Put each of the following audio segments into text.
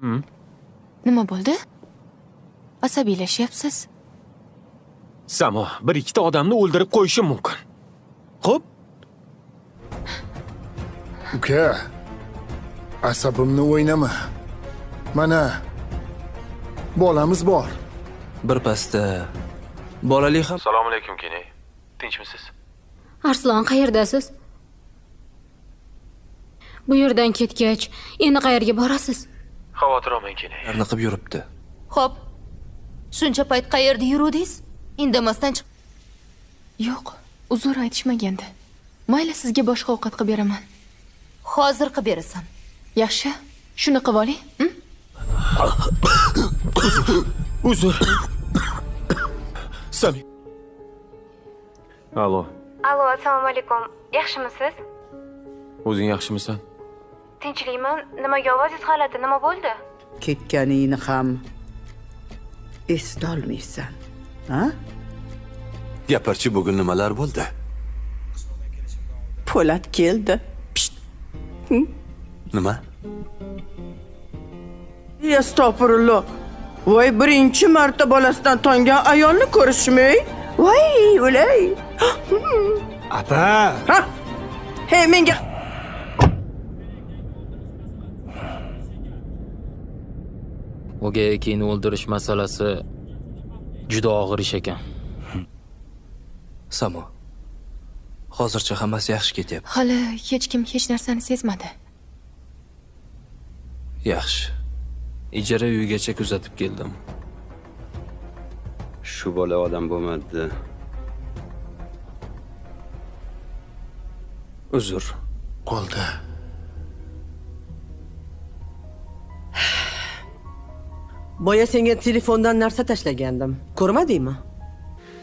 Nima bo'ldi? Asabiylashyapsiz. Samo bir ikkita odamni o'ldirib qo'yishi mumkin. Xo'p, Uka, asabimni o'ynama. Mana bolamiz bor. Bir pasda bolali ham. Assalomu alaykum Kenay. Tinchmisiz? Arslon, qayerdasiz? Bu yerdan ketgach, endi qayerga borasiz? Xavotir olmang Kenay. Larni qilib yuribdi. Xo'p. Shuncha payt qayerda yuruvdingiz? Indamasdan chiq. Yo'q, uzr aytishmagandi. Mayli, sizga boshqa ovqat qilib beraman. Hozir qilib berasan. Yaxshi, shuni qilib oling. Uzr. Sami. Alo, Alo, assalomu alaykum. Yaxshimisiz? o'zing yaxshimisan? Tinchlikmi? Nimaga ovozingiz g'alati? Nima bo'ldi? Ketganingni ham eslolmaysan, ha? Gapirchi, bugun nimalar bo'ldi? Po'lat keldi. Nima? Astag'firulloh. Voy, birinchi marta bolasidan tongan ayolni ko'rishmay. Voy, o'lay. Apa! Ha? Hey, menga O'gay akini o'ldirish masalasi juda og'ir ish ekan. Samo, hozircha hammasi yaxshi ketyapti. Hali hech kim hech narsani sezmadi. Yaxshi. Ijara uyigacha kuzatib keldim. Shu bola odam bo'lmadi. Uzr. Qoldi. Boya senga telefondan narsa tashlagandim. Ko'rmadingmi?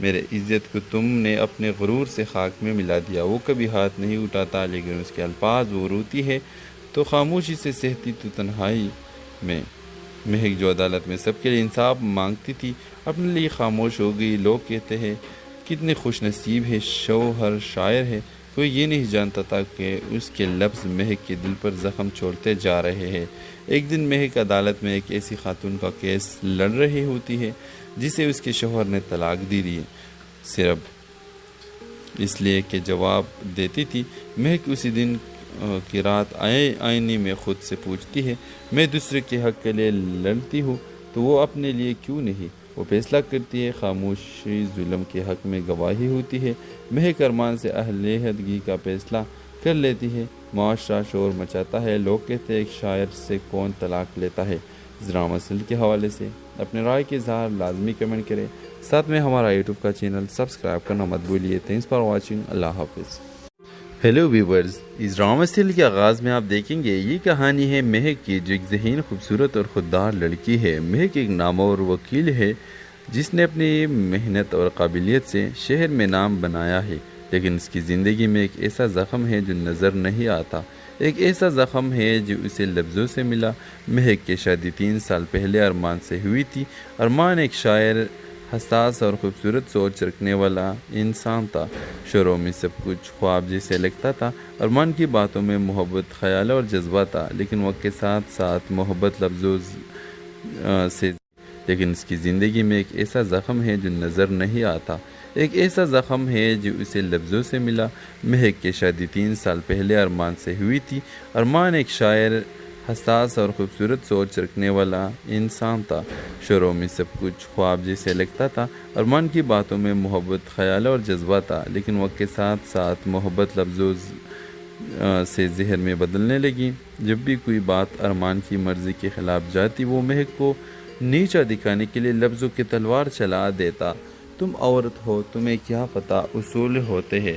میرے عزت کو تم نے اپنے غرور سے خاک میں ملا دیا. وہ کبھی ہاتھ نہیں اٹھاتا لیکن اس کے الفاظ وہ روتی ہے تو خاموشی سے سہتی تو تنہائی میں. مہک جو عدالت میں سب کے لیے انصاف مانگتی تھی اپنے لیے خاموش ہو گئی. لوگ کہتے ہیں کتنے خوش نصیب ہے شوہر شاعر ہے. کوئی یہ نہیں جانتا تھا کہ اس کے لفظ مہک کے دل پر زخم چھوڑتے جا رہے ہیں. ایک دن مہک عدالت میں ایک ایسی خاتون کا کیس لڑ رہی ہوتی ہے جسے اس کے شوہر نے طلاق دی دی صرف اس لیے کہ جواب دیتی تھی. مہک اسی دن کی رات آئینے میں خود سے پوچھتی ہے میں دوسرے کے حق کے لیے لڑتی ہوں تو وہ اپنے لیے کیوں نہیں. وہ فیصلہ کرتی ہے خاموشی ظلم کے حق میں گواہی ہوتی ہے. مہک ارمان سے علیحدگی کا فیصلہ کر لیتی ہے. معاشرہ شور مچاتا ہے. لوگ کہتے ہیں ایک شاعر سے کون طلاق لیتا ہے. ذرا مسئلے کے حوالے سے اپنے رائے کے اظہار لازمی کمنٹ کریں. ساتھ میں ہمارا یوٹیوب کا چینل سبسکرائب کرنا مت بھولیے. Thanks for watching. اللہ حافظ. ہیلو ویورز، اس ڈرامہ سیریل کے آغاز میں آپ دیکھیں گے یہ کہانی ہے مہک کی جو ایک ذہین خوبصورت اور خوددار لڑکی ہے. مہک ایک نامور وکیل ہے جس نے اپنی محنت اور قابلیت سے شہر میں نام بنایا ہے، لیکن اس کی زندگی میں ایک ایسا زخم ہے جو نظر نہیں آتا. ایک ایسا زخم ہے جو اسے لفظوں سے ملا. مہک کی شادی 3 سال پہلے ارمان سے ہوئی تھی. ارمان ایک شاعر، حساس اور خوبصورت سوچ رکھنے والا انسان تھا. شروع میں سب کچھ خواب جیسے لگتا تھا. ارمان کی باتوں میں محبت، خیال اور جذبہ تھا، لیکن وقت کے ساتھ ساتھ محبت لفظوں سے لیکن اس کی زندگی میں ایک ایسا زخم ہے جو نظر نہیں آتا. ایک ایسا زخم ہے جو اسے لفظوں سے ملا. مہک کی شادی 3 سال پہلے ارمان سے ہوئی تھی. ارمان ایک شاعر، حساس اور خوبصورت سوچ رکھنے والا انسان تھا. شروع میں سب کچھ خواب جیسے لگتا تھا. ارمان کی باتوں میں محبت، خیال اور جذبہ تھا، لیکن وقت کے ساتھ ساتھ محبت لفظوں سے زہر میں بدلنے لگی. جب بھی کوئی بات ارمان کی مرضی کے خلاف جاتی وہ مہک کو نیچا دکھانے کے لیے لفظوں کی تلوار چلا دیتا. تم عورت ہو، تمہیں کیا پتہ اصول ہوتے ہیں.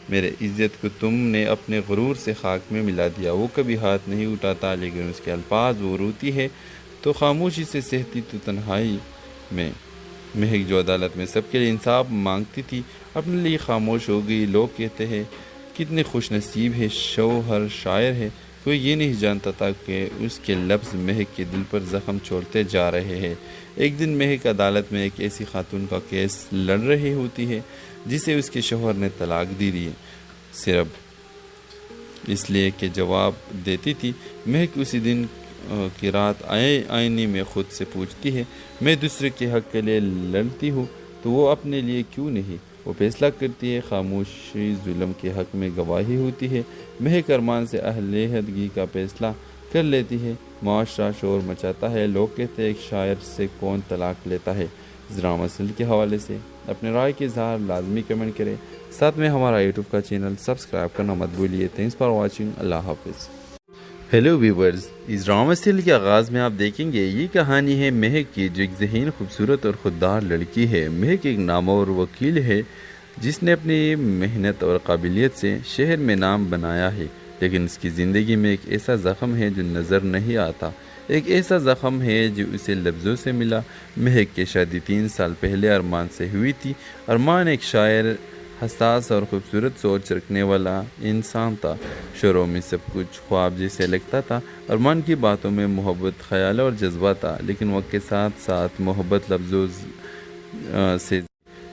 میرے عزت کو تم نے اپنے غرور سے خاک میں ملا دیا. وہ کبھی ہاتھ نہیں اٹھاتا لیکن اس کے الفاظ وہ روتی ہے تو خاموشی سے سہتی تو تنہائی میں. مہک جو عدالت میں سب کے لیے انصاف مانگتی تھی اپنے لیے خاموش ہو گئی. لوگ کہتے ہیں کتنے خوش نصیب ہے شوہر شاعر ہے. کوئی یہ نہیں جانتا تھا کہ اس کے لفظ مہک کے دل پر زخم چھوڑتے جا رہے ہیں. ایک دن مہک عدالت میں ایک ایسی خاتون کا کیس لڑ رہی ہوتی ہے جسے اس کے شوہر نے طلاق دی دی صرف اس لیے کہ جواب دیتی تھی. مہک اسی دن کی رات آئینے میں خود سے پوچھتی ہے میں دوسرے کے حق کے لیے لڑتی ہوں تو وہ اپنے لیے کیوں نہیں. وہ فیصلہ کرتی ہے خاموشی ظلم کے حق میں گواہی ہوتی ہے. مہک ارمان سے علیحدگی کا فیصلہ کر لیتی ہے. معاشرہ شور مچاتا ہے. لوگ کہتے ہیں ایک شاعر سے کون طلاق لیتا ہے. ذرا مسئلے کے حوالے سے اپنے رائے کے اظہار لازمی کمنٹ کریں. ساتھ میں ہمارا یوٹیوب کا چینل سبسکرائب کرنا مت بھولیے. Thanks for watching. اللہ حافظ. ہیلو ویورز، اس ڈرامہ سیریل کے آغاز میں آپ دیکھیں گے یہ کہانی ہے مہک کی جو ایک ذہین خوبصورت اور خوددار لڑکی ہے. مہک ایک نامور وکیل ہے جس نے اپنی محنت اور قابلیت سے شہر میں نام بنایا ہے، لیکن اس کی زندگی میں ایک ایسا زخم ہے جو نظر نہیں آتا. ایک ایسا زخم ہے جو اسے لفظوں سے ملا. مہک کی شادی 3 سال پہلے ارمان سے ہوئی تھی. ارمان ایک شاعر، حساس اور خوبصورت سوچ رکھنے والا انسان تھا. شروع میں سب کچھ خواب جیسے لگتا تھا. ارمان کی باتوں میں محبت، خیال اور جذبہ تھا، لیکن وقت کے ساتھ ساتھ محبت لفظوں سے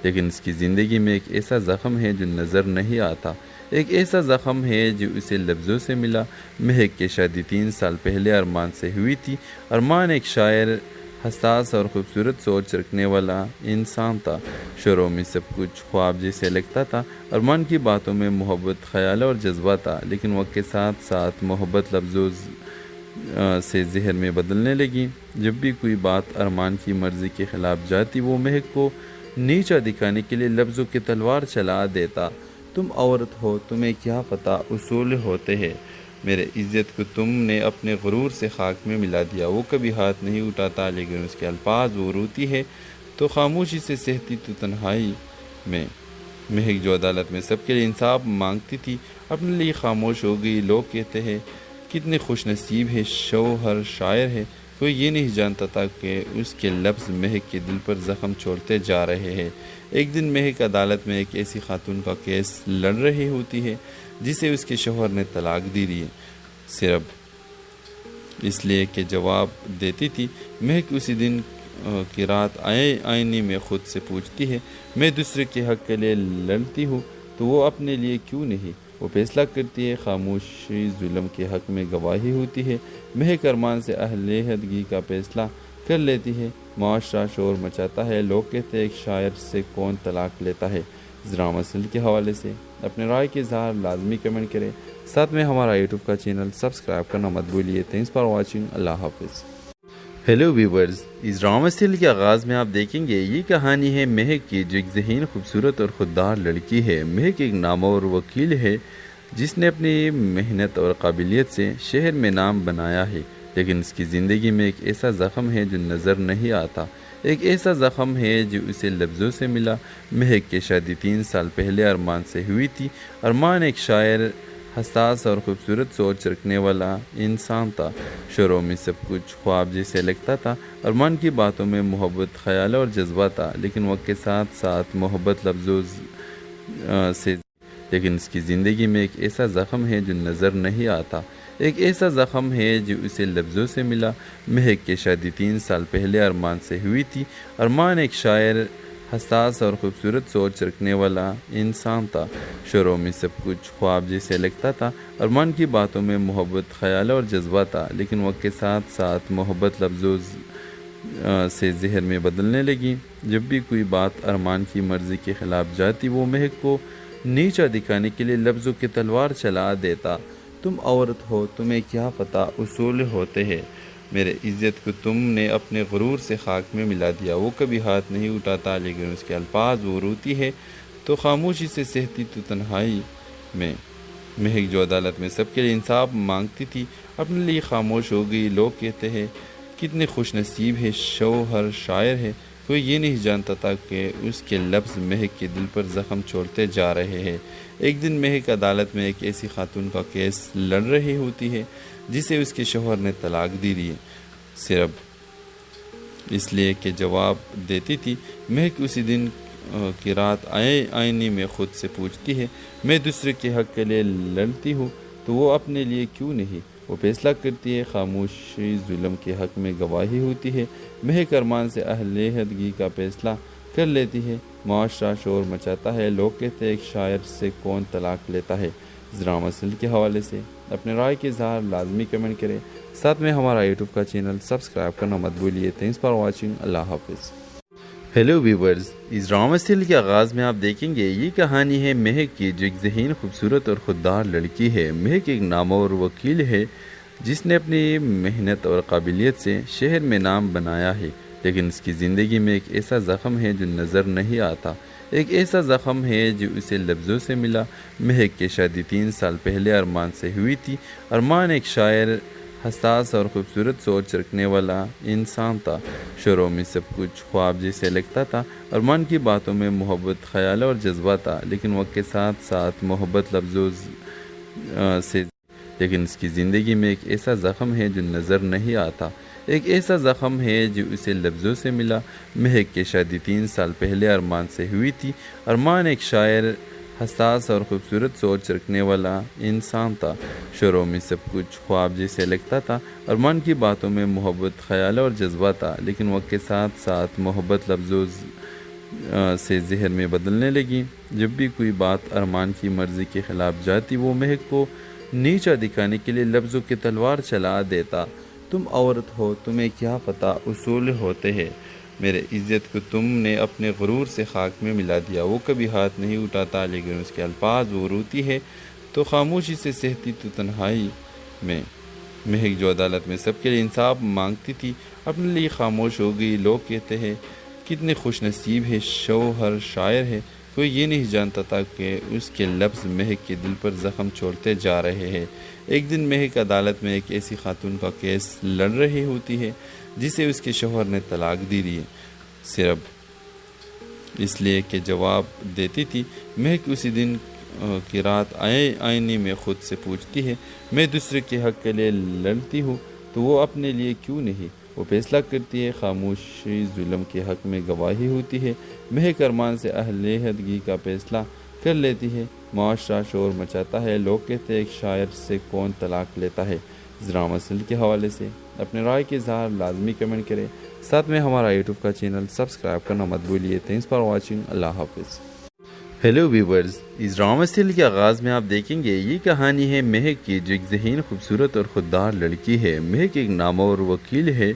لیکن اس کی زندگی میں ایک ایسا زخم ہے جو نظر نہیں آتا. ایک ایسا زخم ہے جو اسے لفظوں سے ملا. مہک کی شادی 3 سال پہلے ارمان سے ہوئی تھی. ارمان ایک شاعر، حساس اور خوبصورت سوچ رکھنے والا انسان تھا. شروع میں سب کچھ خواب جیسے لگتا تھا. ارمان کی باتوں میں محبت، خیال اور جذبہ تھا، لیکن وقت کے ساتھ ساتھ محبت لفظوں سے زہر میں بدلنے لگی. جب بھی کوئی بات ارمان کی مرضی کے خلاف جاتی وہ مہک کو نیچا دکھانے کے لیے لفظوں کی تلوار چلا دیتا. تم عورت ہو، تمہیں کیا پتہ اصول ہوتے ہیں. میرے عزت کو تم نے اپنے غرور سے خاک میں ملا دیا. وہ کبھی ہاتھ نہیں اٹھاتا لیکن اس کے الفاظ وہ روتی ہے تو خاموشی سے سہتی تو تنہائی میں. مہک جو عدالت میں سب کے لیے انصاف مانگتی تھی اپنے لیے خاموش ہو گئی. لوگ کہتے ہیں کتنے خوش نصیب ہے شوہر شاعر ہے. کوئی یہ نہیں جانتا تھا کہ اس کے لفظ مہک کے دل پر زخم چھوڑتے جا رہے ہیں۔ ایک دن مہک عدالت میں ایک ایسی خاتون کا کیس لڑ رہی ہوتی ہے جسے اس کے شوہر نے طلاق دی ہے، صرف اس لیے کہ جواب دیتی تھی۔ مہک اسی دن کی رات آئینے میں خود سے پوچھتی ہے، میں دوسرے کے حق کے لیے لڑتی ہوں تو وہ اپنے لیے کیوں نہیں؟ وہ فیصلہ کرتی ہے، خاموشی ظلم کے حق میں گواہی ہوتی ہے۔ مہک ارمان سے علیحدگی کا فیصلہ کر لیتی ہے۔ معاشرہ شور مچاتا ہے، لوگ کہتے ہیں ایک شاعر سے کون طلاق لیتا ہے۔ ذرا مسئلے کے حوالے سے اپنے رائے کے اظہار لازمی کمنٹ کریں، ساتھ میں ہمارا یوٹیوب کا چینل سبسکرائب کرنا مت بھولیے۔ تھینکس فار واچنگ، اللہ حافظ۔ ہیلو ویورز، اس ڈرامہ سیریل کے آغاز میں آپ دیکھیں گے یہ کہانی ہے مہک کی، جو ایک ذہین، خوبصورت اور خوددار لڑکی ہے۔ مہک ایک نامور وکیل ہے جس نے اپنی محنت اور قابلیت سے شہر میں نام بنایا ہے، لیکن اس کی زندگی میں ایک ایسا زخم ہے جو نظر نہیں آتا۔ ایک ایسا زخم ہے جو اسے لفظوں سے ملا۔ مہک کی شادی 3 سال پہلے ارمان سے ہوئی تھی۔ ارمان ایک شاعر، حساس اور خوبصورت سوچ رکھنے والا انسان تھا۔ شروع میں سب کچھ خواب جیسے لگتا تھا۔ ارمان کی باتوں میں محبت، خیال اور جذبہ تھا، لیکن وقت کے ساتھ ساتھ محبت لفظوں سے لیکن اس کی زندگی میں ایک ایسا زخم ہے جو نظر نہیں آتا۔ ایک ایسا زخم ہے جو اسے لفظوں سے ملا۔ مہک کی شادی 3 سال پہلے ارمان سے ہوئی تھی۔ ارمان ایک شاعر، حساس اور خوبصورت سوچ رکھنے والا انسان تھا۔ شروع میں سب کچھ خواب جیسے لگتا تھا۔ ارمان کی باتوں میں محبت، خیال اور جذبہ تھا، لیکن وقت کے ساتھ ساتھ محبت لفظوں سے زہر میں بدلنے لگی۔ جب بھی کوئی بات ارمان کی مرضی کے خلاف جاتی، وہ مہک کو نیچا دکھانے کے لیے لفظوں کی تلوار چلا دیتا۔ تم عورت ہو، تمہیں کیا پتہ اصول ہوتے ہیں، میرے عزت کو تم نے اپنے غرور سے خاک میں ملا دیا۔ وہ کبھی ہاتھ نہیں اٹھاتا، لیکن اس کے الفاظ وہ روتی ہے تو خاموشی سے سہتی تو تنہائی میں۔ مہک جو عدالت میں سب کے لیے انصاف مانگتی تھی، اپنے لیے خاموش ہو گئی۔ لوگ کہتے ہیں کتنے خوش نصیب ہے، شوہر شاعر ہے۔ کوئی یہ نہیں جانتا تھا کہ اس کے لفظ مہک کے دل پر زخم چھوڑتے جا رہے ہیں۔ ایک دن مہک عدالت میں ایک ایسی خاتون کا کیس لڑ رہی ہوتی ہے جسے اس کے شوہر نے طلاق دی ہے، صرف اس لیے کہ جواب دیتی تھی۔ مہک اسی دن کی رات آئینے میں خود سے پوچھتی ہے، میں دوسرے کے حق کے لیے لڑتی ہوں تو وہ اپنے لیے کیوں نہیں؟ وہ فیصلہ کرتی ہے، خاموشی ظلم کے حق میں گواہی ہوتی ہے۔ مہک ارمان سے علیحدگی کا فیصلہ کر لیتی ہے۔ معاشرہ شور مچاتا ہے، لوگ کہتے ہیں ایک شاعر سے کون طلاق لیتا ہے۔ ذرا مسئلے کے حوالے سے اپنے رائے کے اظہار لازمی کمنٹ کریں، ساتھ میں ہمارا یوٹیوب کا چینل سبسکرائب کرنا مت بھولیے۔ تھینکس فار واچنگ، اللہ حافظ۔ ہیلو ویورز، اس ڈرامہ سیریل کے آغاز میں آپ دیکھیں گے یہ کہانی ہے مہک کی، جو ایک ذہین، خوبصورت اور خوددار لڑکی ہے۔ مہک ایک نامور وکیل ہے جس نے اپنی محنت اور قابلیت سے شہر میں نام بنایا ہے، لیکن اس کی زندگی میں ایک ایسا زخم ہے جو نظر نہیں آتا۔ ایک ایسا زخم ہے جو اسے لفظوں سے ملا۔ مہک کی شادی 3 سال پہلے ارمان سے ہوئی تھی۔ ارمان ایک شاعر، حساس اور خوبصورت سوچ رکھنے والا انسان تھا۔ شروع میں سب کچھ خواب جیسے لگتا تھا۔ ارمان کی باتوں میں محبت، خیال اور جذبہ تھا، لیکن وقت کے ساتھ ساتھ محبت لفظوں سے لیکن اس کی زندگی میں ایک ایسا زخم ہے جو نظر نہیں آتا۔ ایک ایسا زخم ہے جو اسے لفظوں سے ملا۔ مہک کی شادی 3 سال پہلے ارمان سے ہوئی تھی۔ ارمان ایک شاعر، حساس اور خوبصورت سوچ رکھنے والا انسان تھا۔ شروع میں سب کچھ خواب جیسے لگتا تھا۔ ارمان کی باتوں میں محبت، خیال اور جذبہ تھا، لیکن وقت کے ساتھ ساتھ محبت لفظوں سے زہر میں بدلنے لگی۔ جب بھی کوئی بات ارمان کی مرضی کے خلاف جاتی، وہ مہک کو نیچا دکھانے کے لیے لفظوں کی تلوار چلا دیتا۔ تم عورت ہو، تمہیں کیا پتہ اصول ہوتے ہیں، میرے عزت کو تم نے اپنے غرور سے خاک میں ملا دیا۔ وہ کبھی ہاتھ نہیں اٹھاتا، لیکن اس کے الفاظ وہ روتی ہے تو خاموشی سے سہتی تو تنہائی میں۔ مہک جو عدالت میں سب کے لیے انصاف مانگتی تھی، اپنے لیے خاموش ہو گئی۔ لوگ کہتے ہیں کتنے خوش نصیب ہے، شوہر شاعر ہے۔ کوئی یہ نہیں جانتا تھا کہ اس کے لفظ مہک کے دل پر زخم چھوڑتے جا رہے ہیں۔ ایک دن مہک عدالت میں ایک ایسی خاتون کا کیس لڑ رہی ہوتی ہے جسے اس کے شوہر نے طلاق دی ہے، صرف اس لیے کہ جواب دیتی تھی۔ مہک اسی دن کی رات آئینے میں خود سے پوچھتی ہے، میں دوسرے کے حق کے لیے لڑتی ہوں تو وہ اپنے لیے کیوں نہیں؟ وہ فیصلہ کرتی ہے، خاموشی ظلم کے حق میں گواہی ہوتی ہے، مہک ارمان سے اہل عہدگی کا فیصلہ کر لیتی ہے، معاشرہ شور مچاتا ہے، لوگ کہتے ہیں ایک شاعر سے کون طلاق لیتا ہے۔ ذرا مسئلے کے حوالے سے اپنے رائے کے اظہار لازمی کمنٹ کریں، ساتھ میں ہمارا یوٹیوب کا چینل سبسکرائب کرنا مت بھولیے۔ تھینکس فار واچنگ، اللہ حافظ۔ ہیلو ویورز، اس ڈرامہ سیریل کے آغاز میں آپ دیکھیں گے یہ کہانی ہے مہک کی، جو ایک ذہین، خوبصورت اور خوددار لڑکی ہے۔ مہک ایک نامور وکیل ہے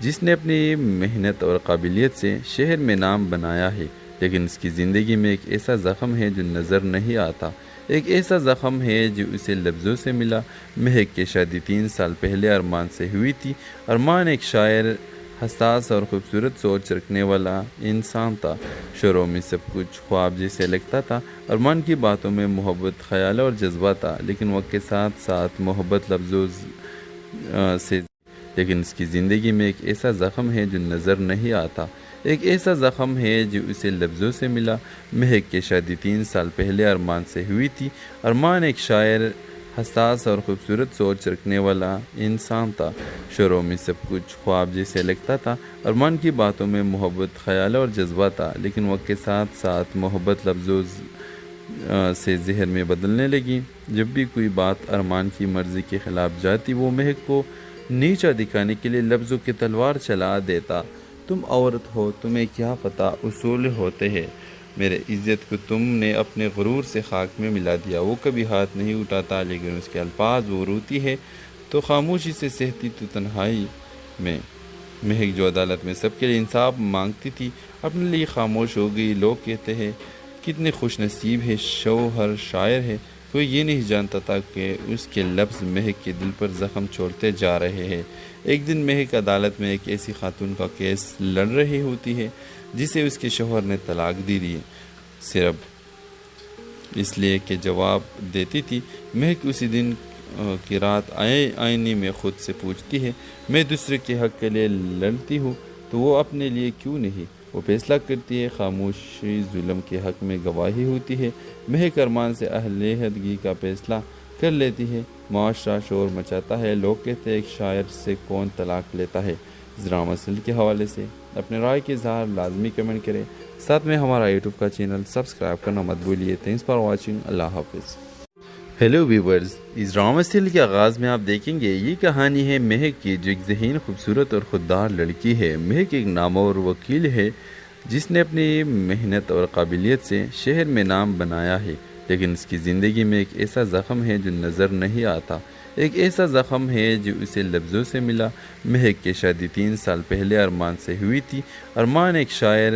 جس نے اپنی محنت اور قابلیت سے شہر میں نام بنایا ہے، لیکن اس کی زندگی میں ایک ایسا زخم ہے جو نظر نہیں آتا، ایک ایسا زخم ہے جو اسے لفظوں سے ملا۔ مہک کی شادی 3 سال پہلے ارمان سے ہوئی تھی۔ ارمان ایک شاعر، حساس اور خوبصورت سوچ رکھنے والا انسان تھا۔ شروع میں سب کچھ خواب جیسے لگتا تھا۔ ارمان کی باتوں میں محبت، خیال اور جذبہ تھا، لیکن وقت کے ساتھ ساتھ محبت لفظوں سے، لیکن اس کی زندگی میں ایک ایسا زخم ہے جو نظر نہیں آتا، ایک ایسا زخم ہے جو اسے لفظوں سے ملا۔ مہک کی شادی 3 سال پہلے ارمان سے ہوئی تھی۔ ارمان ایک شاعر، حساس اور خوبصورت سوچ رکھنے والا انسان تھا۔ شروع میں سب کچھ خواب جیسے لگتا تھا۔ ارمان کی باتوں میں محبت، خیال اور جذبہ تھا، لیکن وقت کے ساتھ ساتھ محبت لفظوں سے زہر میں بدلنے لگی۔ جب بھی کوئی بات ارمان کی مرضی کے خلاف جاتی، وہ مہک کو نیچا دکھانے کے لیے لفظوں کی تلوار چلا دیتا۔ تم عورت ہو، تمہیں کیا پتہ اصول ہوتے ہیں، میرے عزت کو تم نے اپنے غرور سے خاک میں ملا دیا۔ وہ کبھی ہاتھ نہیں اٹھاتا، لیکن اس کے الفاظ وہ روتی ہے تو خاموشی سے سہتی تو تنہائی میں۔ مہک جو عدالت میں سب کے لیے انصاف مانگتی تھی، اپنے لیے خاموش ہو گئی۔ لوگ کہتے ہیں کتنے خوش نصیب ہے، شوہر شاعر ہے۔ کوئی یہ نہیں جانتا تھا کہ اس کے لفظ مہک کے دل پر زخم چھوڑتے جا رہے ہیں۔ ایک دن مہک عدالت میں ایک ایسی خاتون کا کیس لڑ رہی ہوتی ہے جسے اس کے شوہر نے طلاق دی دی، صرف اس لیے کہ جواب دیتی تھی۔ مہک اسی دن کی رات آئینے میں خود سے پوچھتی ہے، میں دوسرے کے حق کے لیے لڑتی ہوں تو وہ اپنے لیے کیوں نہیں؟ وہ فیصلہ کرتی ہے، خاموشی ظلم کے حق میں گواہی ہوتی ہے۔ مہک ارمان سے اہل عہدگی کا فیصلہ کر لیتی ہے، معاشرہ شور مچاتا ہے، لوگ کہتے ہیں ایک شاعر سے کون طلاق لیتا ہے۔ ذرا مسئلے کے حوالے سے اپنے رائے کے اظہار لازمی کمنٹ کریں، ساتھ میں ہمارا یوٹیوب کا چینل سبسکرائب کرنا مت بھولیے۔ تھینکس فار واچنگ، اللہ حافظ۔ ہیلو ویورز، اس ڈرامہ سیریل کے آغاز میں آپ دیکھیں گے یہ کہانی ہے مہک کی، جو ایک ذہین، خوبصورت اور خوددار لڑکی ہے۔ مہک ایک نامور وکیل ہے جس نے اپنی محنت اور قابلیت سے شہر میں نام بنایا ہے، لیکن اس کی زندگی میں ایک ایسا زخم ہے جو نظر نہیں آتا، ایک ایسا زخم ہے جو اسے لفظوں سے ملا۔ مہک کی شادی 3 سال پہلے ارمان سے ہوئی تھی۔ ارمان ایک شاعر،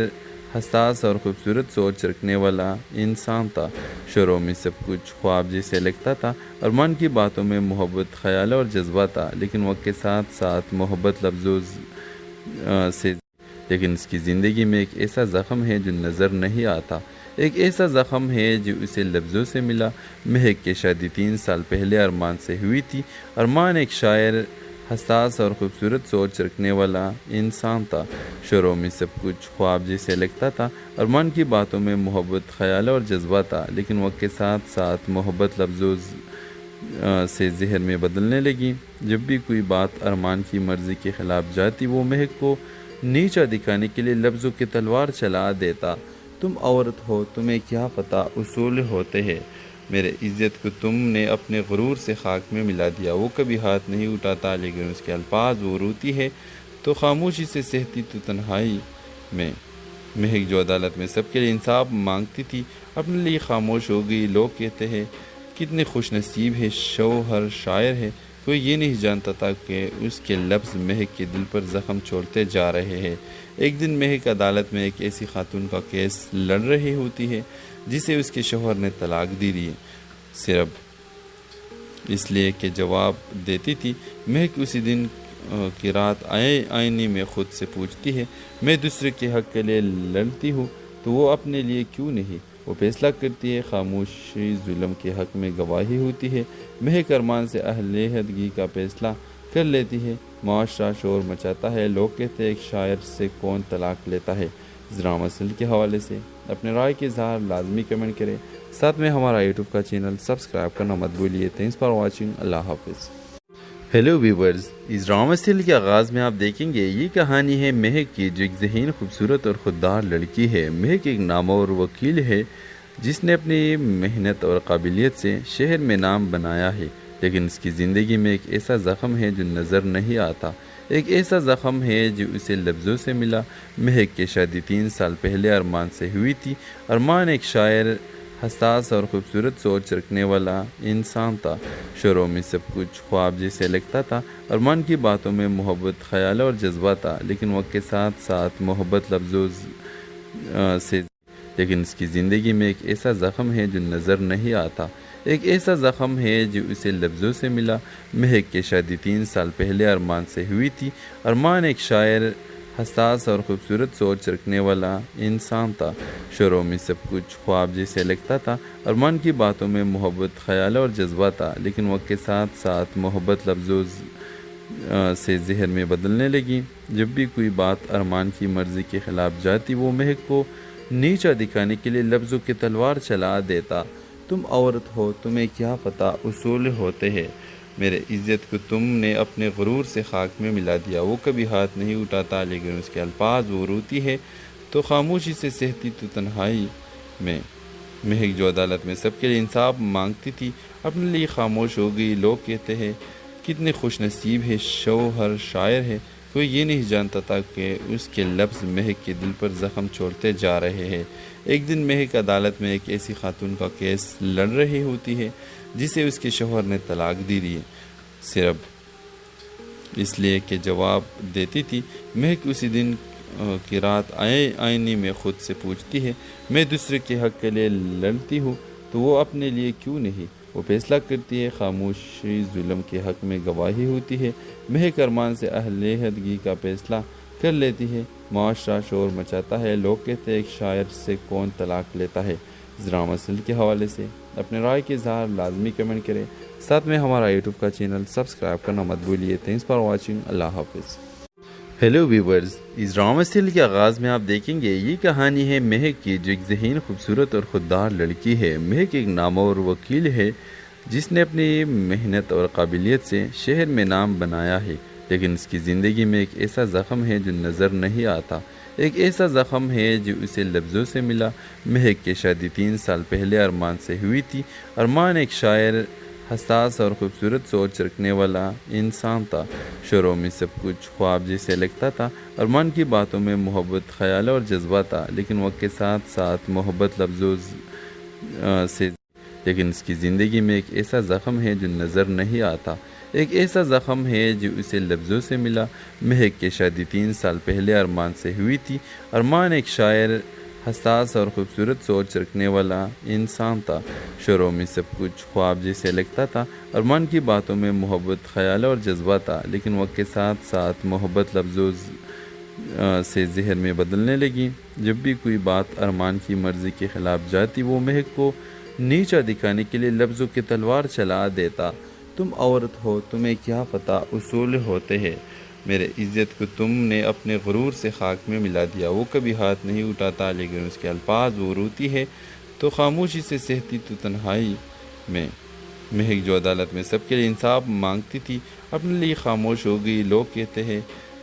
حساس اور خوبصورت سوچ رکھنے والا انسان تھا۔ شروع میں سب کچھ خواب جیسے لگتا تھا۔ ارمان کی باتوں میں محبت، خیال اور جذبہ تھا، لیکن وقت کے ساتھ ساتھ محبت لفظوں سے، لیکن اس کی زندگی میں ایک ایسا زخم ہے جو نظر نہیں آتا، ایک ایسا زخم ہے جو اسے لفظوں سے ملا۔ مہک کی شادی 3 سال پہلے ارمان سے ہوئی تھی۔ ارمان ایک شاعر، حساس اور خوبصورت سوچ رکھنے والا انسان تھا۔ شروع میں سب کچھ خواب جیسے لگتا تھا۔ ارمان کی باتوں میں محبت، خیال اور جذبہ تھا، لیکن وقت کے ساتھ ساتھ محبت لفظوں سے زہر میں بدلنے لگی۔ جب بھی کوئی بات ارمان کی مرضی کے خلاف جاتی، وہ مہک کو نیچا دکھانے کے لیے لفظوں کی تلوار چلا دیتا۔ تم عورت ہو، تمہیں کیا پتہ اصول ہوتے ہیں، میرے عزت کو تم نے اپنے غرور سے خاک میں ملا دیا۔ وہ کبھی ہاتھ نہیں اٹھاتا، لیکن اس کے الفاظ وہ روتی ہے تو خاموشی سے سہتی تو تنہائی میں۔ مہک جو عدالت میں سب کے لیے انصاف مانگتی تھی، اپنے لیے خاموش ہو گئی۔ لوگ کہتے ہیں کتنے خوش نصیب ہے، شوہر شاعر ہے۔ کوئی یہ نہیں جانتا تھا کہ اس کے لفظ مہک کے دل پر زخم چھوڑتے جا رہے ہیں۔ ایک دن مہک عدالت میں ایک ایسی خاتون کا کیس لڑ رہی ہوتی ہے جسے اس کے شوہر نے طلاق دی دی، صرف اس لیے کہ جواب دیتی تھی۔ مہک اسی دن کی رات آئینے میں خود سے پوچھتی ہے، میں دوسرے کے حق کے لیے لڑتی ہوں تو وہ اپنے لیے کیوں نہیں؟ وہ فیصلہ کرتی ہے، خاموشی ظلم کے حق میں گواہی ہوتی ہے۔ مہک ارمان سے اہل عہدگی کا فیصلہ کر لیتی ہے، معاشرہ شور مچاتا ہے، لوگ کہتے ہیں ایک شاعر سے کون طلاق لیتا ہے۔ ذرا مسئلے کے حوالے سے اپنے رائے کے اظہار لازمی کمنٹ کریں، ساتھ میں ہمارا یوٹیوب کا چینل سبسکرائب کرنا مت بھولیے۔ تھینکس فار واچنگ، اللہ حافظ۔ ہیلو ویورز، اس ڈرامہ سیریل کے آغاز میں آپ دیکھیں گے یہ کہانی ہے مہک کی، جو ایک ذہین، خوبصورت اور خوددار لڑکی ہے۔ مہک ایک نامور وکیل ہے جس نے اپنی محنت اور قابلیت سے شہر میں نام بنایا ہے، لیکن اس کی زندگی میں ایک ایسا زخم ہے جو نظر نہیں آتا، ایک ایسا زخم ہے جو اسے لفظوں سے ملا۔ مہک کی شادی 3 سال پہلے ارمان سے ہوئی تھی۔ ارمان ایک شاعر، حساس اور خوبصورت سوچ رکھنے والا انسان تھا۔ شروع میں سب کچھ خواب جیسے لگتا تھا۔ ارمان کی باتوں میں محبت، خیال اور جذبہ تھا، لیکن وقت کے ساتھ ساتھ محبت لفظوں سے لیکن اس کی زندگی میں ایک ایسا زخم ہے جو نظر نہیں آتا، ایک ایسا زخم ہے جو اسے لفظوں سے ملا۔ مہک کی شادی 3 سال پہلے ارمان سے ہوئی تھی۔ ارمان ایک شاعر، حساس اور خوبصورت سوچ رکھنے والا انسان تھا۔ شروع میں سب کچھ خواب جیسے لگتا تھا۔ ارمان کی باتوں میں محبت، خیال اور جذبہ تھا، لیکن وقت کے ساتھ ساتھ محبت لفظوں سے زہر میں بدلنے لگی۔ جب بھی کوئی بات ارمان کی مرضی کے خلاف جاتی، وہ مہک کو نیچا دکھانے کے لیے لفظوں کی تلوار چلا دیتا۔ تم عورت ہو، تمہیں کیا پتہ اصول ہوتے ہیں، میرے عزت کو تم نے اپنے غرور سے خاک میں ملا دیا۔ وہ کبھی ہاتھ نہیں اٹھاتا، لیکن اس کے الفاظ وہ روتی ہے تو خاموشی سے سہتی تو تنہائی میں۔ مہک جو عدالت میں سب کے لیے انصاف مانگتی تھی، اپنے لیے خاموش ہو گئی۔ لوگ کہتے ہیں کتنے خوش نصیب ہے، شوہر شاعر ہے۔ کوئی یہ نہیں جانتا تھا کہ اس کے لفظ مہک کے دل پر زخم چھوڑتے جا رہے ہیں۔ ایک دن مہک عدالت میں ایک ایسی خاتون کا کیس لڑ رہی ہوتی ہے جسے اس کے شوہر نے طلاق دی ہے، صرف اس لیے کہ جواب دیتی تھی۔ مہک اسی دن کی رات آئینے میں خود سے پوچھتی ہے، میں دوسرے کے حق کے لیے لڑتی ہوں تو وہ اپنے لیے کیوں نہیں؟ وہ فیصلہ کرتی ہے، خاموشی ظلم کے حق میں گواہی ہوتی ہے۔ مہک ارمان سے علیحدگی کا فیصلہ کر لیتی ہے۔ معاشرہ شور مچاتا ہے، لوگ کہتے ہیں ایک شاعر سے کون طلاق لیتا ہے۔ ڈرامہ سیریل کے حوالے سے اپنے رائے کے اظہار لازمی کمنٹ کریں، ساتھ میں ہمارا یوٹیوب کا چینل سبسکرائب کرنا مت بھولیے۔ تھینکس فار واچنگ، اللہ حافظ۔ ہیلو ویورز، اس ڈرامہ سیریل کے آغاز میں آپ دیکھیں گے یہ کہانی ہے مہک کی، جو ایک ذہین، خوبصورت اور خوددار لڑکی ہے۔ مہک ایک نامور وکیل ہے جس نے اپنی محنت اور قابلیت سے شہر میں نام بنایا ہے، لیکن اس کی زندگی میں ایک ایسا زخم ہے جو نظر نہیں آتا، ایک ایسا زخم ہے جو اسے لفظوں سے ملا۔ مہک کی شادی 3 سال پہلے ارمان سے ہوئی تھی۔ ارمان ایک شاعر، حساس اور خوبصورت سوچ رکھنے والا انسان تھا۔ شروع میں سب کچھ خواب جیسے لگتا تھا۔ ارمان کی باتوں میں محبت، خیال اور جذبہ تھا، لیکن وقت کے ساتھ ساتھ محبت لفظوں سے لیکن اس کی زندگی میں ایک ایسا زخم ہے جو نظر نہیں آتا، ایک ایسا زخم ہے جو اسے لفظوں سے ملا۔ مہک کی شادی 3 سال پہلے ارمان سے ہوئی تھی۔ ارمان ایک شاعر، حساس اور خوبصورت سوچ رکھنے والا انسان تھا۔ شروع میں سب کچھ خواب جیسے لگتا تھا۔ ارمان کی باتوں میں محبت، خیال اور جذبہ تھا، لیکن وقت کے ساتھ ساتھ محبت لفظوں سے زہر میں بدلنے لگی۔ جب بھی کوئی بات ارمان کی مرضی کے خلاف جاتی، وہ مہک کو نیچا دکھانے کے لیے لفظوں کی تلوار چلا دیتا۔ تم عورت ہو، تمہیں کیا پتہ اصول ہوتے ہیں، میرے عزت کو تم نے اپنے غرور سے خاک میں ملا دیا۔ وہ کبھی ہاتھ نہیں اٹھاتا، لیکن اس کے الفاظ وہ روتی ہے تو خاموشی سے سہتی تو تنہائی میں۔ مہک جو عدالت میں سب کے لیے انصاف مانگتی تھی، اپنے لیے خاموش ہو گئی۔ لوگ کہتے ہیں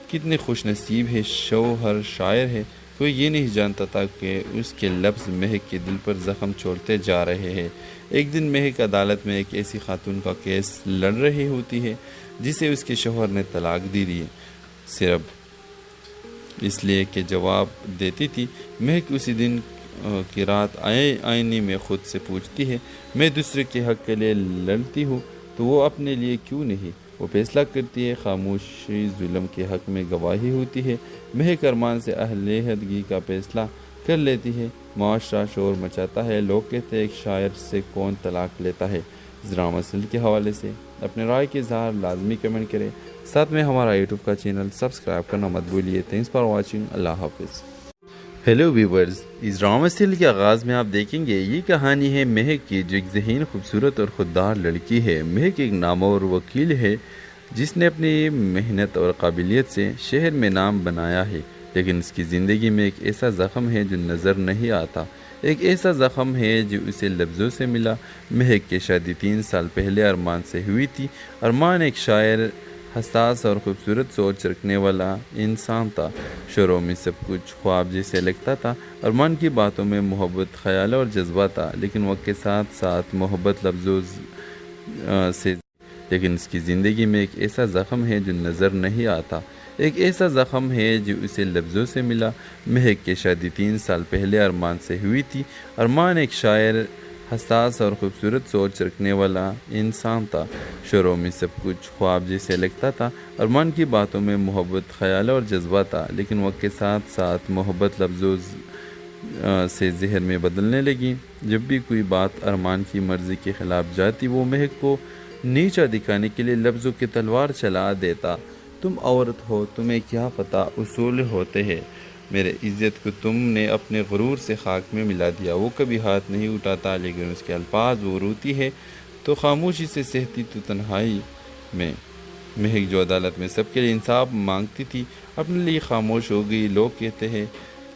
کتنے خوش نصیب ہے، شوہر شاعر ہے۔ کوئی یہ نہیں جانتا تھا کہ اس کے لفظ مہک کے دل پر زخم چھوڑتے جا رہے ہیں۔ ایک دن مہک عدالت میں ایک ایسی خاتون کا کیس لڑ رہی ہوتی ہے جسے اس کے شوہر نے طلاق دی ہے، صرف اس لیے کہ جواب دیتی تھی۔ مہک اسی دن کی رات آئینے میں خود سے پوچھتی ہے، میں دوسرے کے حق کے لیے لڑتی ہوں تو وہ اپنے لیے کیوں نہیں؟ وہ فیصلہ کرتی ہے، خاموشی ظلم کے حق میں گواہی ہوتی ہے۔ مہک ارمان سے علیحدگی کا فیصلہ کر لیتی ہے۔ معاشرہ شور مچاتا ہے، لوگ کہتے ہیں ایک شاعر سے کون طلاق لیتا ہے۔ ڈرامہ سیریل کے حوالے سے اپنے رائے کے اظہار لازمی کمنٹ کریں، ساتھ میں ہمارا یوٹیوب کا چینل سبسکرائب کرنا مت بھولیے۔ تھینکس فار واچنگ، اللہ حافظ۔ ہیلو ویورز، اس ڈرامہ سیریل کے آغاز میں آپ دیکھیں گے یہ کہانی ہے مہک کی، جو ایک ذہین، خوبصورت اور خوددار لڑکی ہے۔ مہک ایک نامور وکیل ہے جس نے اپنی محنت اور قابلیت سے شہر میں نام بنایا ہے، لیکن اس کی زندگی میں ایک ایسا زخم ہے جو نظر نہیں آتا، ایک ایسا زخم ہے جو اسے لفظوں سے ملا۔ مہک کی شادی 3 سال پہلے ارمان سے ہوئی تھی۔ ارمان ایک شاعر، حساس اور خوبصورت سوچ رکھنے والا انسان تھا۔ شروع میں سب کچھ خواب جیسے لگتا تھا۔ ارمان کی باتوں میں محبت، خیال اور جذبہ تھا، لیکن وقت کے ساتھ ساتھ محبت لفظوں سے، لیکن اس کی زندگی میں ایک ایسا زخم ہے جو نظر نہیں آتا، ایک ایسا زخم ہے جو اسے لفظوں سے ملا۔ مہک کی شادی 3 سال پہلے ارمان سے ہوئی تھی۔ ارمان ایک شاعر، حساس اور خوبصورت سوچ رکھنے والا انسان تھا۔ شروع میں سب کچھ خواب جیسے لگتا تھا۔ ارمان کی باتوں میں محبت، خیال اور جذبہ تھا، لیکن وقت کے ساتھ ساتھ محبت لفظوں سے زہر میں بدلنے لگی۔ جب بھی کوئی بات ارمان کی مرضی کے خلاف جاتی، وہ مہک کو نیچا دکھانے کے لیے لفظوں کی تلوار چلا دیتا۔ تم عورت ہو، تمہیں کیا پتہ اصول ہوتے ہیں، میرے عزت کو تم نے اپنے غرور سے خاک میں ملا دیا۔ وہ کبھی ہاتھ نہیں اٹھاتا، لیکن اس کے الفاظ وہ روتی ہے تو خاموشی سے سہتی تو تنہائی میں۔ مہک جو عدالت میں سب کے لیے انصاف مانگتی تھی، اپنے لیے خاموش ہو گئی۔ لوگ کہتے ہیں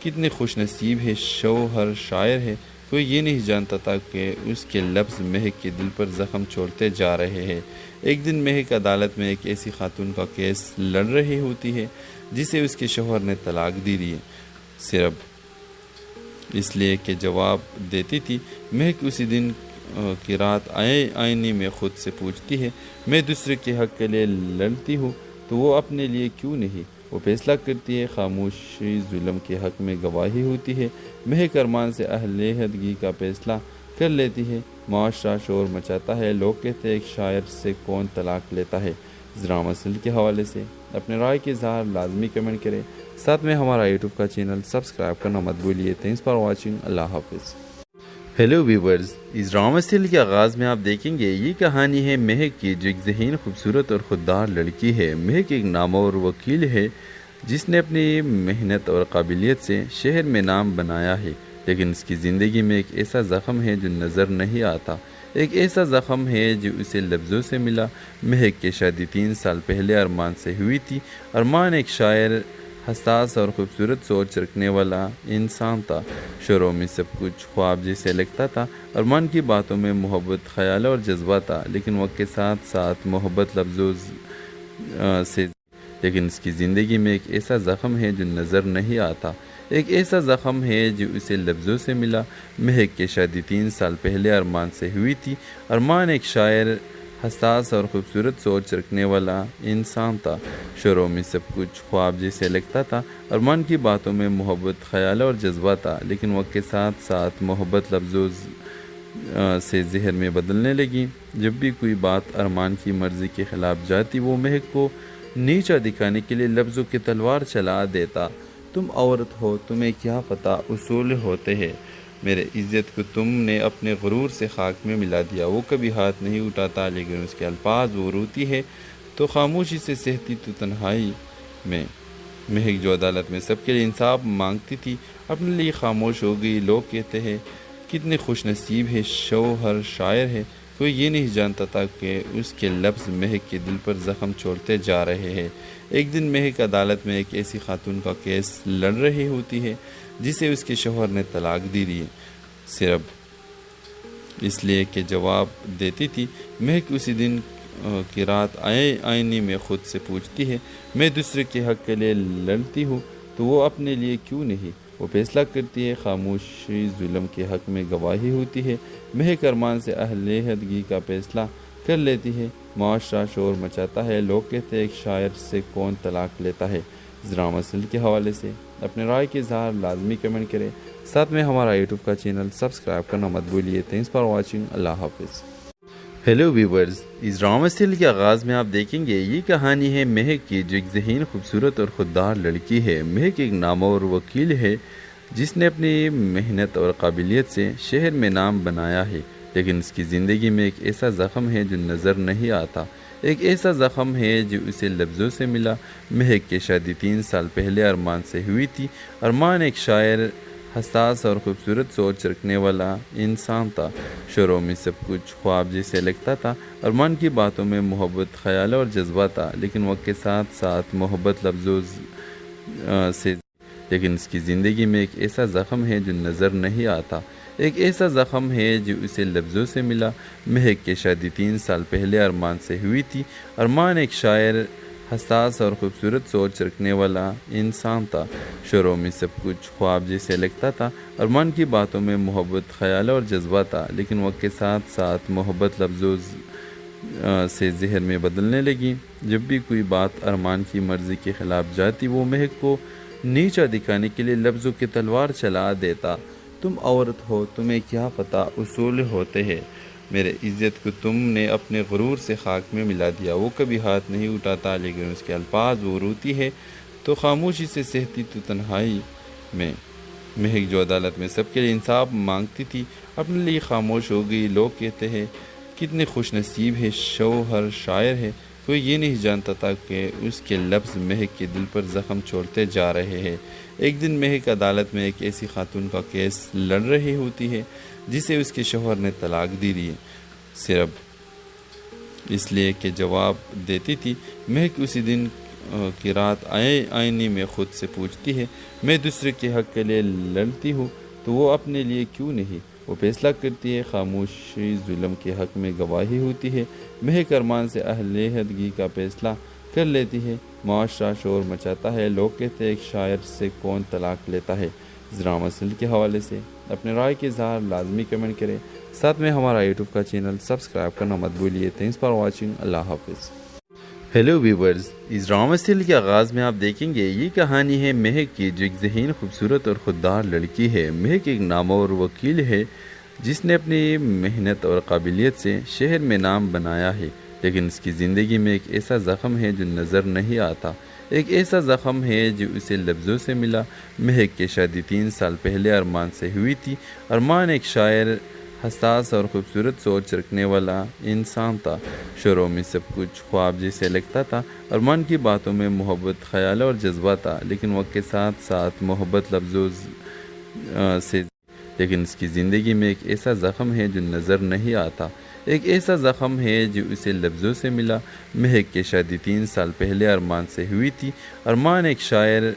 کتنے خوش نصیب ہے، شوہر شاعر ہے۔ کوئی یہ نہیں جانتا تھا کہ اس کے لفظ مہک کے دل پر زخم چھوڑتے جا رہے ہیں۔ ایک دن مہک عدالت میں ایک ایسی خاتون کا کیس لڑ رہی ہوتی ہے جسے اس کے شوہر نے طلاق دی دی، صرف اس لیے کہ جواب دیتی تھی۔ مہک اسی دن کی رات آئینے میں خود سے پوچھتی ہے، میں دوسرے کے حق کے لیے لڑتی ہوں تو وہ اپنے لیے کیوں نہیں؟ وہ فیصلہ کرتی ہے، خاموشی ظلم کے حق میں گواہی ہوتی ہے۔ مہک ارمان سے علیحدگی کا فیصلہ کر لیتی ہے۔ معاشرہ شور مچاتا ہے، لوگ کہتے ہیں ایک شاعر سے کون طلاق لیتا ہے۔ ذرا مسئلے کے حوالے سے اپنے رائے کے اظہار لازمی کمنٹ کریں، ساتھ میں ہمارا یوٹیوب کا چینل سبسکرائب کرنا مت بھولیے۔ تھینکس فار واچنگ، اللہ حافظ۔ ہیلو ویورز، اس ڈرامہ سیریل کے آغاز میں آپ دیکھیں گے یہ کہانی ہے مہک کی، جو ایک ذہین، خوبصورت اور خوددار لڑکی ہے۔ مہک ایک نامور وکیل ہے جس نے اپنی محنت اور قابلیت سے شہر میں نام بنایا ہے، لیکن اس کی زندگی میں ایک ایسا زخم ہے جو نظر نہیں آتا، ایک ایسا زخم ہے جو اسے لفظوں سے ملا۔ مہک کی شادی 3 سال پہلے ارمان سے ہوئی تھی۔ ارمان ایک شاعر، حساس اور خوبصورت سوچ رکھنے والا انسان تھا۔ شروع میں سب کچھ خواب جیسے لگتا تھا۔ ارمان کی باتوں میں محبت، خیال اور جذبہ تھا، لیکن وقت کے ساتھ ساتھ محبت لفظوں سے، لیکن اس کی زندگی میں ایک ایسا زخم ہے جو نظر نہیں آتا، ایک ایسا زخم ہے جو اسے لفظوں سے ملا۔ مہک کی شادی 3 سال پہلے ارمان سے ہوئی تھی۔ ارمان ایک شاعر، حساس اور خوبصورت سوچ رکھنے والا انسان تھا۔ شروع میں سب کچھ خواب جیسے لگتا تھا۔ ارمان کی باتوں میں محبت، خیال اور جذبہ تھا، لیکن وقت کے ساتھ ساتھ محبت لفظوں سے زہر میں بدلنے لگی۔ جب بھی کوئی بات ارمان کی مرضی کے خلاف جاتی، وہ مہک کو نیچا دکھانے کے لیے لفظوں کی تلوار چلا دیتا۔ تم عورت ہو، تمہیں کیا پتہ اصول ہوتے ہیں، میرے عزت کو تم نے اپنے غرور سے خاک میں ملا دیا۔ وہ کبھی ہاتھ نہیں اٹھاتا، لیکن اس کے الفاظ وہ روتی ہے تو خاموشی سے سہتی تو تنہائی میں۔ مہک جو عدالت میں سب کے لیے انصاف مانگتی تھی، اپنے لیے خاموش ہو گئی۔ لوگ کہتے ہیں کتنے خوش نصیب ہے، شوہر شاعر ہے۔ کوئی یہ نہیں جانتا تھا کہ اس کے لفظ مہک کے دل پر زخم چھوڑتے جا رہے ہیں۔ ایک دن مہک عدالت میں ایک ایسی خاتون کا کیس لڑ رہی ہوتی ہے جسے اس کے شوہر نے طلاق دی دی، صرف اس لیے کہ جواب دیتی تھی۔ مہک اسی دن کی رات آئینے میں خود سے پوچھتی ہے، میں دوسرے کے حق کے لیے لڑتی ہوں تو وہ اپنے لیے کیوں نہیں؟ وہ فیصلہ کرتی ہے، خاموشی ظلم کے حق میں گواہی ہوتی ہے۔ مہک ارمان سے علیحدگی کا فیصلہ کر لیتی ہے۔ معاشرہ شور مچاتا ہے، لوگ کہتے ہیں ایک شاعر سے کون طلاق لیتا ہے۔ ذرا مسئلے کے حوالے سے اپنے رائے کے اظہار لازمی کمنٹ کریں، ساتھ میں ہمارا یوٹیوب کا چینل سبسکرائب کرنا مت بھولیے۔ تھینکس فار واچنگ، اللہ حافظ۔ ہیلو ویورز، اس ڈرامہ سیریل کے آغاز میں آپ دیکھیں گے یہ کہانی ہے مہک کی، جو ایک ذہین، خوبصورت اور خوددار لڑکی ہے۔ مہک ایک نامور وکیل ہے جس نے اپنی محنت اور قابلیت سے شہر میں نام بنایا ہے، لیکن اس کی زندگی میں ایک ایسا زخم ہے جو نظر نہیں آتا، ایک ایسا زخم ہے جو اسے لفظوں سے ملا۔ مہک کی شادی 3 سال پہلے ارمان سے ہوئی تھی۔ ارمان ایک شاعر، حساس اور خوبصورت سوچ رکھنے والا انسان تھا۔ شروع میں سب کچھ خواب جیسے لگتا تھا۔ ارمان کی باتوں میں محبت، خیال اور جذبہ تھا، لیکن وقت کے ساتھ ساتھ محبت لفظوں سے، لیکن اس کی زندگی میں ایک ایسا زخم ہے جو نظر نہیں آتا، ایک ایسا زخم ہے جو اسے لفظوں سے ملا۔ مہک کی شادی 3 سال پہلے ارمان سے ہوئی تھی۔ ارمان ایک شاعر، حساس اور خوبصورت سوچ رکھنے والا انسان تھا۔ شروع میں سب کچھ خواب جیسے لگتا تھا۔ ارمان کی باتوں میں محبت، خیال اور جذبہ تھا، لیکن وقت کے ساتھ ساتھ محبت لفظوں سے زہر میں بدلنے لگی۔ جب بھی کوئی بات ارمان کی مرضی کے خلاف جاتی، وہ مہک کو نیچا دکھانے کے لیے لفظوں کی تلوار چلا دیتا۔ تم عورت ہو، تمہیں کیا پتہ اصول ہوتے ہیں، میرے عزت کو تم نے اپنے غرور سے خاک میں ملا دیا۔ وہ کبھی ہاتھ نہیں اٹھاتا، لیکن اس کے الفاظ وہ روتی ہے تو خاموشی سے سہتی تو تنہائی میں۔ مہک جو عدالت میں سب کے لیے انصاف مانگتی تھی، اپنے لیے خاموش ہو گئی۔ لوگ کہتے ہیں کتنے خوش نصیب ہے، شوہر شاعر ہے۔ کوئی یہ نہیں جانتا تھا کہ اس کے لفظ مہک کے دل پر زخم چھوڑتے جا رہے ہیں۔ ایک دن مہک عدالت میں ایک ایسی خاتون کا کیس لڑ رہی ہوتی ہے جسے اس کے شوہر نے طلاق دی ہے، صرف اس لیے کہ جواب دیتی تھی۔ مہک اسی دن کی رات آئینے میں خود سے پوچھتی ہے، میں دوسرے کے حق کے لیے لڑتی ہوں تو وہ اپنے لیے کیوں نہیں؟ وہ فیصلہ کرتی ہے، خاموشی ظلم کے حق میں گواہی ہوتی ہے۔ مہک ارمان سے علیحدگی کا فیصلہ کر لیتی ہے۔ معاشرہ شور مچاتا ہے، لوگ کہتے ہیں ایک شاعر سے کون طلاق لیتا ہے۔ اس ڈرامہ سیریل کے حوالے سے اپنے رائے کے اظہار لازمی کمنٹ کریں، ساتھ میں ہمارا یوٹیوب کا چینل سبسکرائب کرنا مت بھولیے۔ تھینکس فار واچنگ، اللہ حافظ۔ ہیلو ویورز، اس ڈرامہ سیریل کے آغاز میں آپ دیکھیں گے یہ کہانی ہے مہک کی، جو ایک ذہین، خوبصورت اور خوددار لڑکی ہے۔ مہک ایک نامور وکیل ہے جس نے اپنی محنت اور قابلیت سے شہر میں نام بنایا ہے، لیکن اس کی زندگی میں ایک ایسا زخم ہے جو نظر نہیں آتا، ایک ایسا زخم ہے جو اسے لفظوں سے ملا۔ مہک کی شادی 3 سال پہلے ارمان سے ہوئی تھی۔ ارمان ایک شاعر، حساس اور خوبصورت سوچ رکھنے والا انسان تھا۔ شروع میں سب کچھ خواب جیسے لگتا تھا۔ ارمان کی باتوں میں محبت، خیال اور جذبہ تھا، لیکن وقت کے ساتھ ساتھ محبت لفظوں سے لیکن اس کی زندگی میں ایک ایسا زخم ہے جو نظر نہیں آتا، ایک ایسا زخم ہے جو اسے لفظوں سے ملا۔ مہک کی شادی 3 سال پہلے ارمان سے ہوئی تھی۔ ارمان ایک شاعر،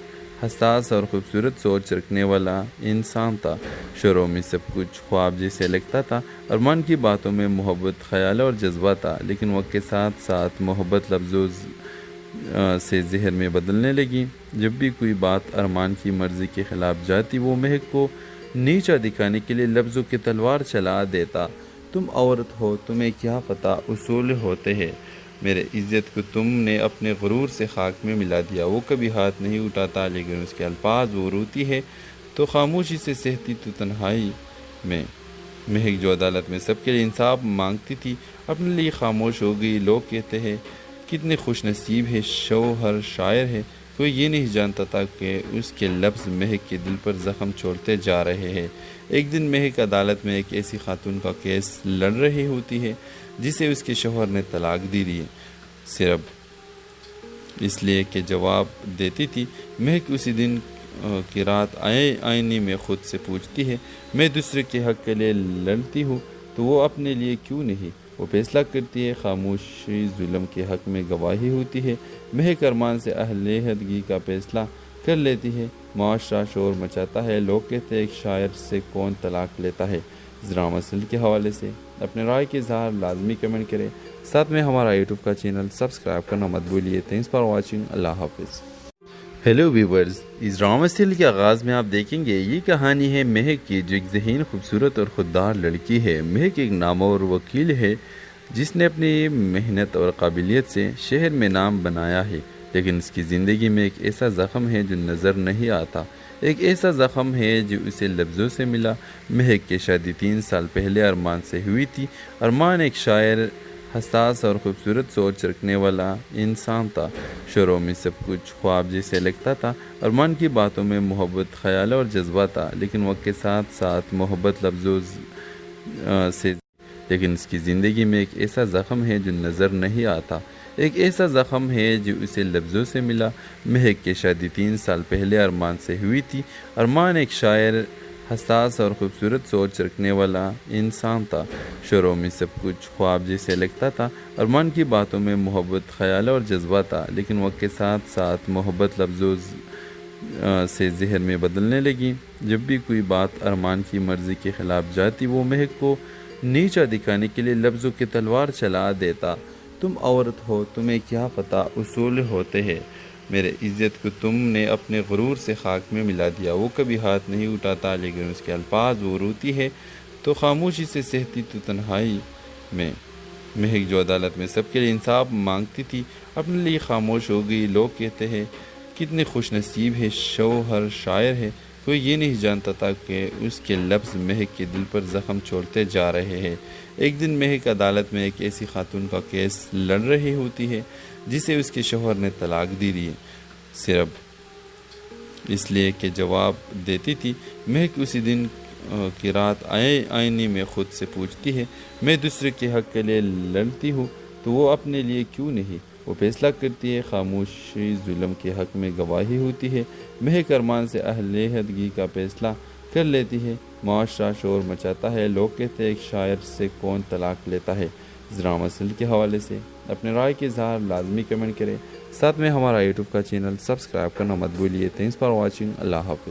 حساس اور خوبصورت سوچ رکھنے والا انسان تھا۔ شروع میں سب کچھ خواب جیسے لگتا تھا۔ ارمان کی باتوں میں محبت، خیال اور جذبہ تھا، لیکن وقت کے ساتھ ساتھ محبت لفظوں سے زہر میں بدلنے لگی۔ جب بھی کوئی بات ارمان کی مرضی کے خلاف جاتی، وہ مہک کو نیچا دکھانے کے لیے لفظوں کی تلوار چلا دیتا۔ تم عورت ہو، تمہیں کیا پتہ اصول ہوتے ہیں، میرے عزت کو تم نے اپنے غرور سے خاک میں ملا دیا۔ وہ کبھی ہاتھ نہیں اٹھاتا، لیکن اس کے الفاظ وہ روتی ہے تو خاموشی سے سہتی تو تنہائی میں۔ مہک جو عدالت میں سب کے لیے انصاف مانگتی تھی، اپنے لیے خاموش ہو گئی۔ لوگ کہتے ہیں کتنے خوش نصیب ہے، شوہر شاعر ہے۔ کوئی یہ نہیں جانتا تھا کہ اس کے لفظ مہک کے دل پر زخم چھوڑتے جا رہے ہیں۔ ایک دن مہک عدالت میں ایک ایسی خاتون کا کیس لڑ رہی ہوتی ہے جسے اس کے شوہر نے طلاق دی ہے، صرف اس لیے کہ جواب دیتی تھی۔ مہک اسی دن کی رات آئینے میں خود سے پوچھتی ہے، میں دوسرے کے حق کے لیے لڑتی ہوں تو وہ اپنے لیے کیوں نہیں؟ وہ فیصلہ کرتی ہے، خاموشی ظلم کے حق میں گواہی ہوتی ہے۔ مہک ارمان سے علیحدگی کا فیصلہ کر لیتی ہے۔ معاشرہ شور مچاتا ہے، لوگ کہتے ہیں ایک شاعر سے کون طلاق لیتا ہے۔ اس ڈرامہ سیریل کے حوالے سے اپنے رائے کے اظہار لازمی کمنٹ کریں، ساتھ میں ہمارا یوٹیوب کا چینل سبسکرائب کرنا مت بھولیے۔ تھینکس فار واچنگ، اللہ حافظ۔ ہیلو ویورز، اس ڈرامہ سیریل کے آغاز میں آپ دیکھیں گے یہ کہانی ہے مہک کی، جو ایک ذہین، خوبصورت اور خوددار لڑکی ہے۔ مہک ایک نامور وکیل ہے جس نے اپنی محنت اور قابلیت سے شہر میں نام بنایا ہے، لیکن اس کی زندگی میں ایک ایسا زخم ہے جو نظر نہیں آتا، ایک ایسا زخم ہے جو اسے لفظوں سے ملا۔ مہک کی شادی 3 سال پہلے ارمان سے ہوئی تھی۔ ارمان ایک شاعر، حساس اور خوبصورت سوچ رکھنے والا انسان تھا۔ شروع میں سب کچھ خواب جیسے لگتا تھا۔ ارمان کی باتوں میں محبت، خیال اور جذبہ تھا، لیکن وقت کے ساتھ ساتھ محبت لفظوں سے لیکن اس کی زندگی میں ایک ایسا زخم ہے جو نظر نہیں آتا، ایک ایسا زخم ہے جو اسے لفظوں سے ملا۔ مہک کی شادی 3 سال پہلے ارمان سے ہوئی تھی۔ ارمان ایک شاعر، حساس اور خوبصورت سوچ رکھنے والا انسان تھا۔ شروع میں سب کچھ خواب جیسے لگتا تھا۔ ارمان کی باتوں میں محبت، خیال اور جذبہ تھا، لیکن وقت کے ساتھ ساتھ محبت لفظوں سے ذہن میں بدلنے لگیں۔ جب بھی کوئی بات ارمان کی مرضی کے خلاف جاتی وہ مہک کو نیچا دکھانے کے لیے لفظوں کی تلوار چلا دیتا۔ تم عورت ہو، تمہیں کیا پتہ اصول ہوتے ہیں، میرے عزت کو تم نے اپنے غرور سے خاک میں ملا دیا۔ وہ کبھی ہاتھ نہیں اٹھاتا لیکن اس کے الفاظ وہ روتی ہے تو خاموشی سے سہتی تو تنہائی میں۔ مہک جو عدالت میں سب کے لیے انصاف مانگتی تھی اپنے لیے خاموش ہو گئی۔ لوگ کہتے ہیں کتنے خوش نصیب ہے، شوہر شاعر ہے، کوئی یہ نہیں جانتا تھا کہ اس کے لفظ مہک کے دل پر زخم چھوڑتے جا رہے ہیں۔ ایک دن مہک عدالت میں ایک ایسی خاتون کا کیس لڑ رہی ہوتی ہے جسے اس کے شوہر نے طلاق دی دی، صرف اس لیے کہ جواب دیتی تھی۔ مہک اسی دن کی رات آئینے میں خود سے پوچھتی ہے، میں دوسرے کے حق کے لیے لڑتی ہوں تو وہ اپنے لیے کیوں نہیں؟ وہ فیصلہ کرتی ہے، خاموشی ظلم کے حق میں گواہی ہوتی ہے۔ مہک ارمان سے علیحدگی کا فیصلہ کر لیتی ہے۔ معاشرہ شور مچاتا ہے، لوگ کہتے ہیں ایک شاعر سے کون طلاق لیتا ہے۔ ذرا مسئلے کے حوالے سے اپنے رائے کے اظہار لازمی کمنٹ کریں، ساتھ میں ہمارا یوٹیوب کا چینل سبسکرائب کرنا مت بھولیے۔ تھینکس فار واچنگ، اللہ حافظ۔